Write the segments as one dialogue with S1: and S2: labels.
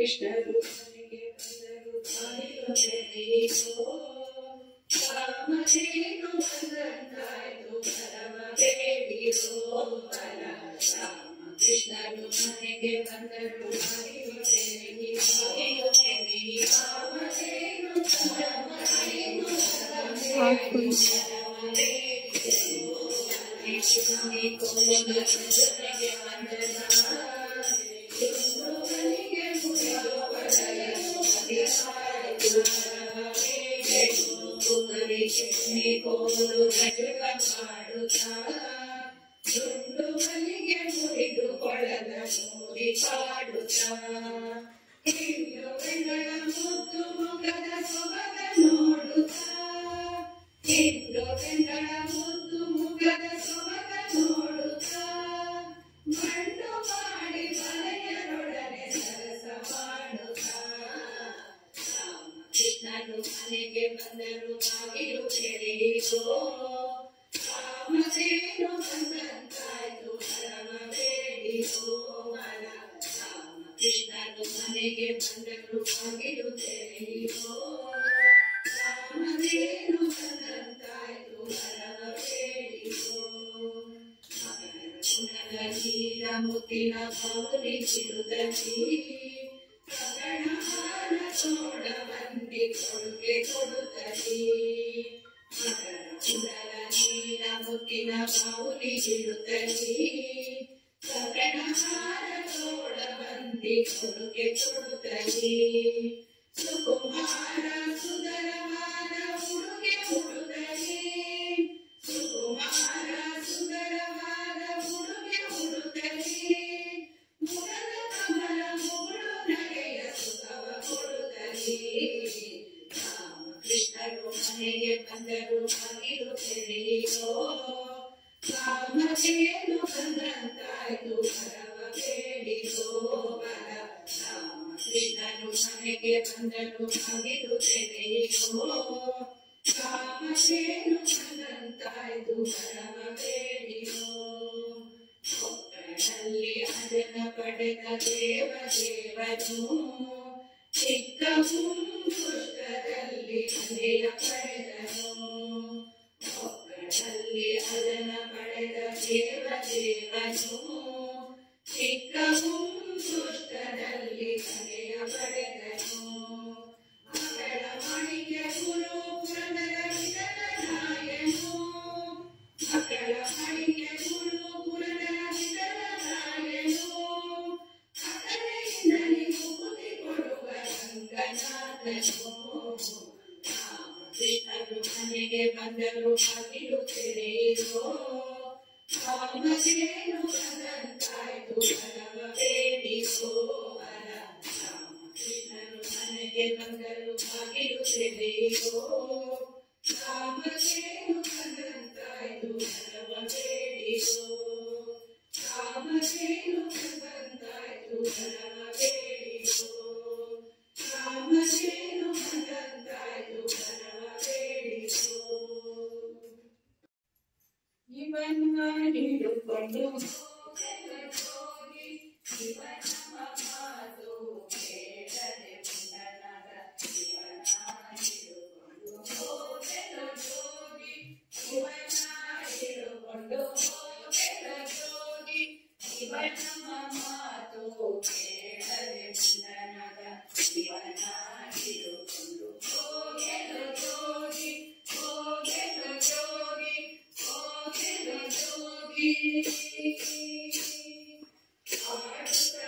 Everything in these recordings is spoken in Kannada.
S1: ಕೃಷ್ಣರು ಮನೆಗೆ ಬಂದರು ಕಾಲಿಲು ತೆರೆಯಿತು ರಾಮಧೇನು ಬಂದಂತಾಯ್ತು ಪರಮ ಬೇಡಿರೋ ಬಲ ರಾಮ ಕೃಷ್ಣರು ಮನೆಗೆ ಬಂದರು ಕಾಲಿಲು ತೆರೆಯಿತು ರಾಮಧೇನು ಬಂದಂತಾಯ್ತು ಮಲ್ಲಿಗೆ ಮುರಿದು ಕೊಳಲ ಮೂಡಿ ಪಾಡುತ್ತಾ ಹಿಂಡು ಬೆಂಗಳ ಮುದ್ದು ಮುಖದ ಸೊಬಗ ನೋಡುತ್ತಾ ಹಿಂಡು ಬೆಂಗಳ ಮುದ್ದು ಮುಖದ ಸೊಬಗ ನೋಡುತ್ತಾ ಮಣ್ಣು ಮಾಡಿ ಮನೆಯರೊಡನೆ ಸರಸ ಮಾಡುತ್ತಾ ರಾಮಕೃಷ್ಣರು ಮನೆಗೆ ಬಂದರು ಬಾಗಿಲು ತೆರೆಯಿತು ರಾಮಧೇನು ಬಂದಂತಾಯ್ತು ಪರಮ ಬೇಡಿತು ಬಲ ರಾಮಕೃಷ್ಣರು ಮನೆಗೆ ಬಂದರು ಬಾಗಿಲು ತೆರೆಯಿತು ರಾಮಧೇನು ಬಂದಂತಾಯ್ತು ಪರಮ ಬೇಡಿತು ಕುಂಡಲ ನೀಲ ಮುತ್ತಿನ ಗೌರಿ ಚಿರುದಲ್ಲಿ ಗಗನಹಾರ ಚೋಡ ಬಂದಿ ಕೊಡುಗೆ ಕೊಡುತ್ತಲಿ ಕುಂಡಲ ನೀಲ ಮುತ್ತಿನ ಗೌರಿ ಚಿರುದಲ್ಲಿ ಗಗನಹಾರ ಚೋಡ ಬಂದಿ ಕೊಡುಗೆ ಕೊಡುತ್ತಲಿ ಸುಕುಮಾರ ಸುಂದರವಾದ ಉಡುಗೆ ಉಡುತ್ತಲಿ ಸುಕುಮಾರ ಸುಂದರವಾದ ಉಡುಗೆ ಉಡುತ್ತಲಿ ಮುರದ ಕಮಲ ಮೂಳು ನಗೆಯ ಸುಖವ ಕೊಡುತ್ತಲಿ ರಾಮಕೃಷ್ಣರು ಮನೆಗೆ ಬಂದರು ಬಾಗಿಲು ತೆರೆಯಿತು ರಾಮಧೇನು ಬಂದಂತಾಯ್ತು ಪರಮ ಬೇಡಿತು ಬಲ ರಾಮಕೃಷ್ಣರು ಮನೆಗೆ ಬಂದರು ಬಾಗಿಲು ತೆರೆಯಿತು ರಾಮಧೇನು ಬಂದಂತಾಯ್ತು ಪರಮ ಬೇಡಿತು ಒಕ್ಕಳಲ್ಲಿ ಅದನ ಪಡೆದ ದೇವದೇವನು ಚಿಕ್ಕ ಪುಷ್ಪದಲ್ಲಿ ಅನೆಯ ಪಡೆದನು ಒಕ್ಕಳಲ್ಲಿ ಅದನ ಪಡೆದ ದೇವದೇವನು ಚಿಕ್ಕ ಪುಷ್ಪದಲ್ಲಿ ಅನೆಯ ಪಡೆದನು ಮಗಳ ಮಣಿಗೆ ಗುರು ಪುರಂದರ ವಿಠಲರಾಯನು ಮಗಳ ಮಣಿಗೆ ಗುರು ಪುರಂದರ ವಿಠಲರಾಯನು ಅಕಲೆಯಿಂದಲೇ ಮುಕುತಿ ಕೊಡುವ ರಂಗನಾಥನು ರಾಮಕೃಷ್ಣರು ಮನೆಗೆ ಬಂದರು ಬಾಗಿಲು ತೆರೆಯಿತು ರಾಮಧೇನು ಬಂದಂತಾಯ್ತು ಪರಮ ಬೇಡಿತು ಬಲ ರಾಮಕೃಷ್ಣರು ಮನೆಗೆ ಬಂದರು ಬಾಗಿಲು ತೆರೆಯಿತು ರಾಮಧೇನು ಬಂದಂತಾಯ್ತು ಪರಮ ಬೇಡಿತು ರಾಮಧೇನು ಬಂದಂತಾಯ್ತು ಪರಮ ಬೇಡಿತು ರಾಮಧೇನು ಬಂದಂತಾಯ್ತು ಪರಮ ಬೇಡಿತು ಇವನ್ನ ಹಿಡುಕೊಂಡು ಹೋಗಿ ಇವನ ಮಾತು ಕೇಳದೆ ಪುಂಡನಾದ ಇವನ ಹಿಡುಕೊಂಡು ಹೋಗೆಲು ಜೋಗಿ ಇವನ ಹಿಡುಕೊಂಡು ಹೋಗೆಲು ಜೋಗಿ ಇವನ ಮಾತು ಕೇಳದೆ ಪುಂಡನಾದ ಇವನ ಹಿಡುಕೊಂಡು ಹೋಗೆಲು ಜೋಗಿ ಹೋಗೆಲು ಜೋಗಿ ಹೋಗೆಲು ಜೋಗಿ ಆಡುತ್ತ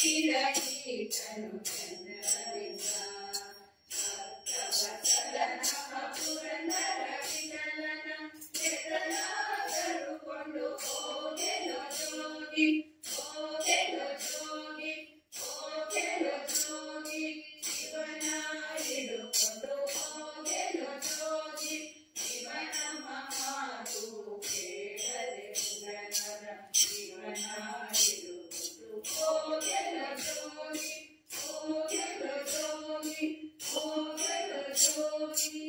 S1: ಚಿರಕೀರ್ತನು ಚಂದ್ರರಿಂದ ಸಪ್ತವತ್ಸಲನಃ ಪುರಂದರ ವಿಠಲನ ಎತ್ತಲಾದರೂ ಕೊಂಡು ಹೋಗೆಲೋ ಜೋಗಿ ಹೋಗೆಲೋ ಜೋಗಿ ಹೋಗೆಲೋ ಜೋಗಿ ಶಿವನ ಹಿಡುಕೊಂಡು ಹೋಗೆಲೋ ಜೋಗಿ ಶಿವನ ಮಾತು ಕೇಳದೆ ಪುರನರ ಶಿವನ ಹಿಡುಕೊಂಡು ಹೋಗೆಲೋ ಜೋಗಿ ಹೋಗೆಲೋ ಜೋಗಿ ಹೋಗೆಲೋ ಜೋಗಿ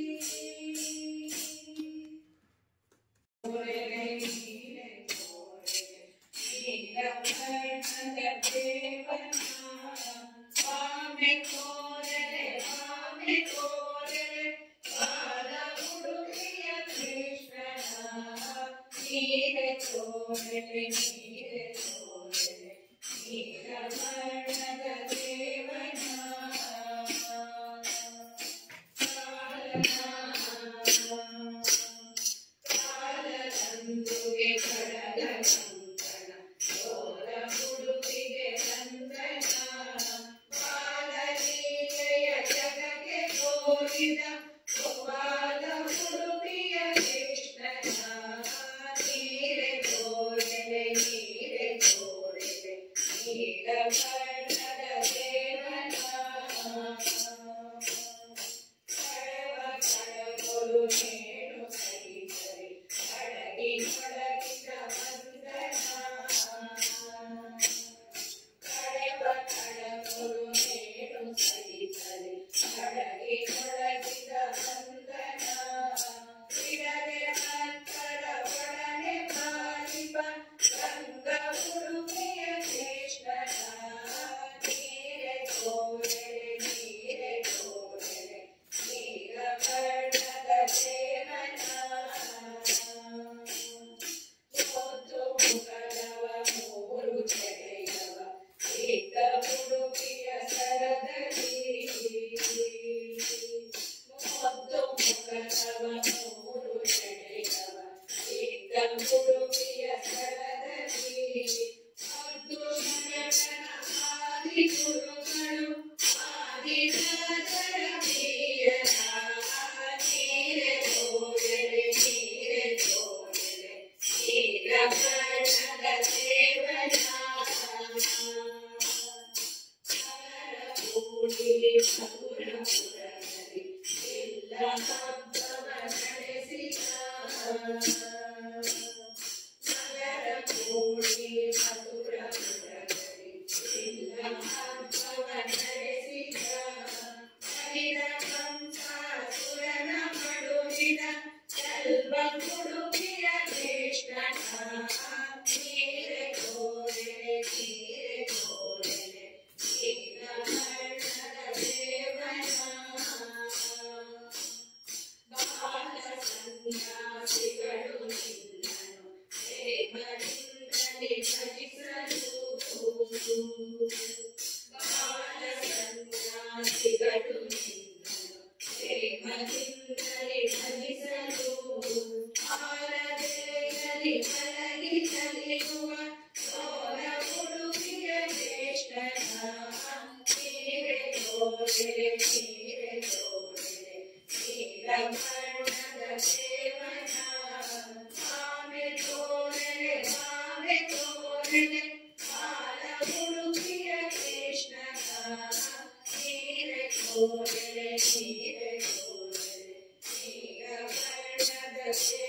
S2: Yes.